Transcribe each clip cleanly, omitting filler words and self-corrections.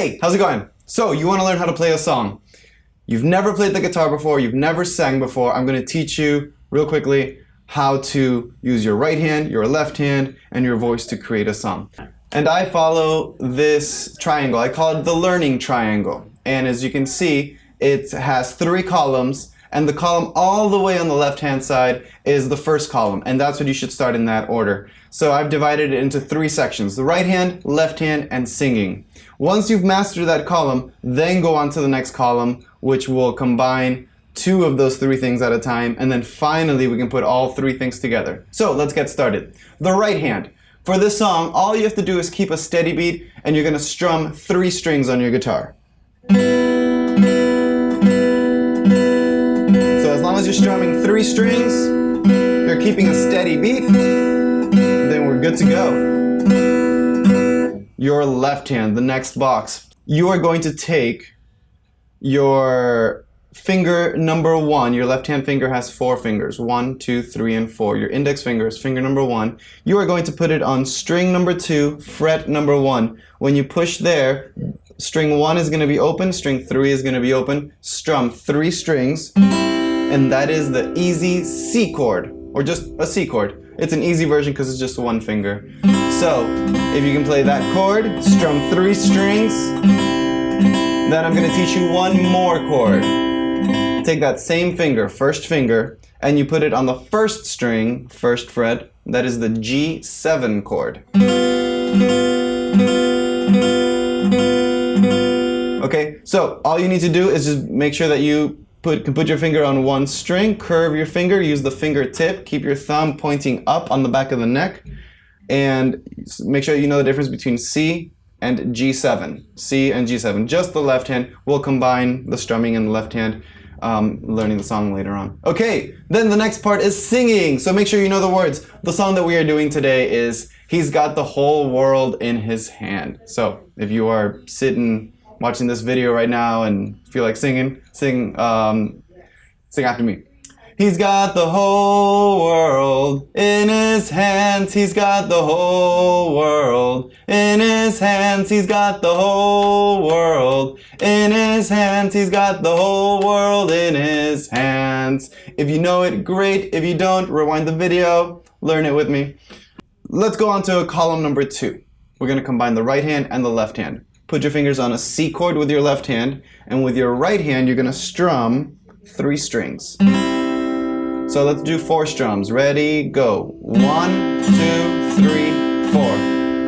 Hey, how's it going? So, you want to learn how to play a song. You've never played the guitar before, you've never sang before. I'm going to teach you real quickly how to use your right hand, your left hand, and your voice to create a song. And I follow this triangle. I call it the learning triangle. And as you can see, it has 3 columns, and the column all the way on the left-hand side is the first column, and that's what you should start in that order. So I've divided it into 3 sections: the right hand, left hand, and singing. Once you've mastered that column, then go on to the next column, which will combine 2 of those 3 things at a time, and then finally we can put all 3 things together. So let's get started. The right hand. For this song, all you have to do is keep a steady beat, and you're going to strum 3 strings on your guitar. So as long as you're strumming 3 strings, you're keeping a steady beat, then we're good to go. Your left hand, the next box. You are going to take your finger number 1. Your left hand finger has 4 fingers. 1, 2, 3, and 4. Your index finger is finger number 1. You are going to put it on string number 2, fret number 1. When you push there, string 1 is going to be open, string 3 is going to be open. Strum 3 strings, and that is the easy C chord, or just a C chord. It's an easy version because it's just 1 finger. So, if you can play that chord, strum 3 strings, then I'm going to teach you 1 more chord. Take that same finger, first finger, and you put it on the first string, first fret. That is the G7 chord. Okay, so all you need to do is just make sure that you can put your finger on 1 string, curve your finger, use the fingertip, keep your thumb pointing up on the back of the neck, and make sure you know the difference between C and G7. C and G7. Just the left hand. We'll combine the strumming in the left hand, learning the song later on. Okay, then the next part is singing. So make sure you know the words. The song that we are doing today is He's Got the Whole World in His Hand. So if you are sitting watching this video right now and feel like singing, sing after me. He's got the whole world in his hands. He's got the whole world in his hands. He's got the whole world in his hands. He's got the whole world in his hands. If you know it, great. If you don't, rewind the video, learn it with me. Let's go on to column number 2. We're going to combine the right hand and the left hand. Put your fingers on a C chord with your left hand, and with your right hand, you're going to strum 3 strings. So let's do 4 strums. Ready, go. 1, 2, 3, 4.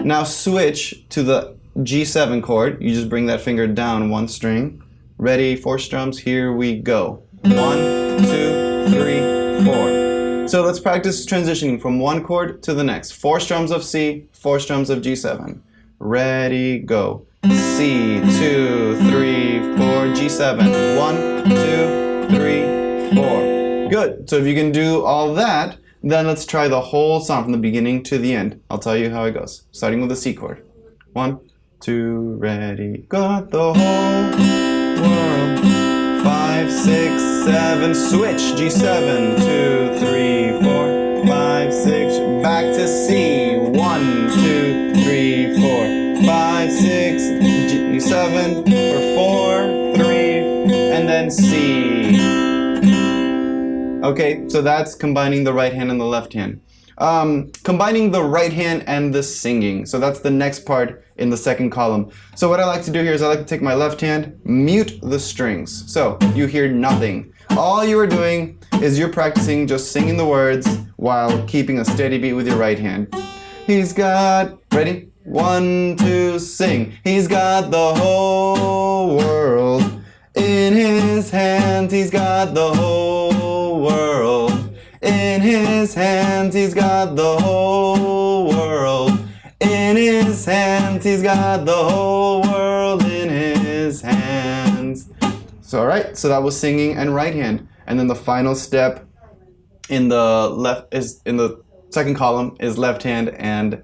Now switch to the G7 chord. You just bring that finger down 1 string. Ready, 4 strums. Here we go. 1, 2, 3, 4. So let's practice transitioning from 1 chord to the next. 4 strums of C, 4 strums of G7. Ready, go. C, 2, 3, 4, G7. 1, 2, 3, 4. Good. So if you can do all that, then let's try the whole song from the beginning to the end. I'll tell you how it goes. Starting with the C chord. 1, 2, ready. Got the whole world. 5, 6, 7. Switch. G7. 2, 3, 4, 5, 6. Back to C. 1, 2, 3, 4, 5, 6. G7 for 4, 3, and then C. Okay, so that's combining the right hand and the left hand. Combining the right hand and the singing. So that's the next part in the second column. So what I like to do here is I like to take my left hand, mute the strings. So you hear nothing. All you are doing is you're practicing just singing the words while keeping a steady beat with your right hand. He's got, ready? 1, 2, sing. He's got the whole world in his hands. He's got the whole world in his hands. He's got the whole world in his hands. He's got the whole world in his hands. So all right, so that was singing and right hand. And then the final step in the second column is left hand and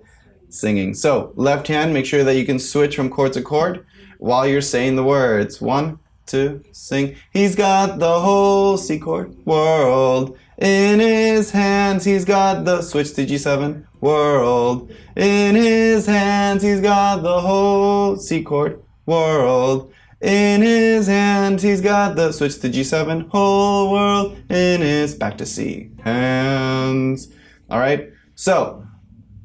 singing. So left hand, make sure that you can switch from chord to chord while you're saying the words. 1, 2, sing. He's got the whole C chord world in his hands. He's got the, switch to G7, world in his hands. He's got the whole C chord world in his hands. He's got the, switch to G7, whole world in his, back to C, hands. All right, so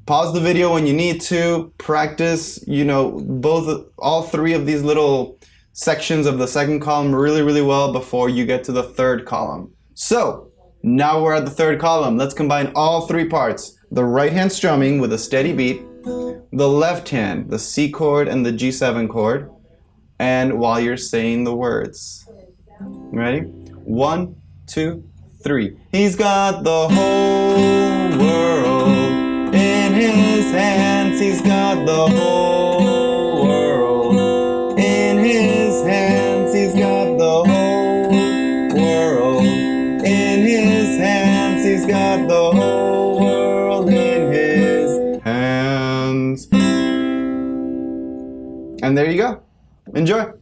pause the video when you need to. Practice, you know, all three of these little sections of the second column really, really well before you get to the third column. So now we're at the third column. Let's combine all three parts. The right hand strumming with a steady beat, the left hand, the C chord and the G7 chord, and while you're saying the words. Ready? 1, 2, 3. He's got the whole world in his hands. He's got the whole world in his hands. He's got the whole world in his hands. He's got the whole world in his hands. And there you go. Enjoy.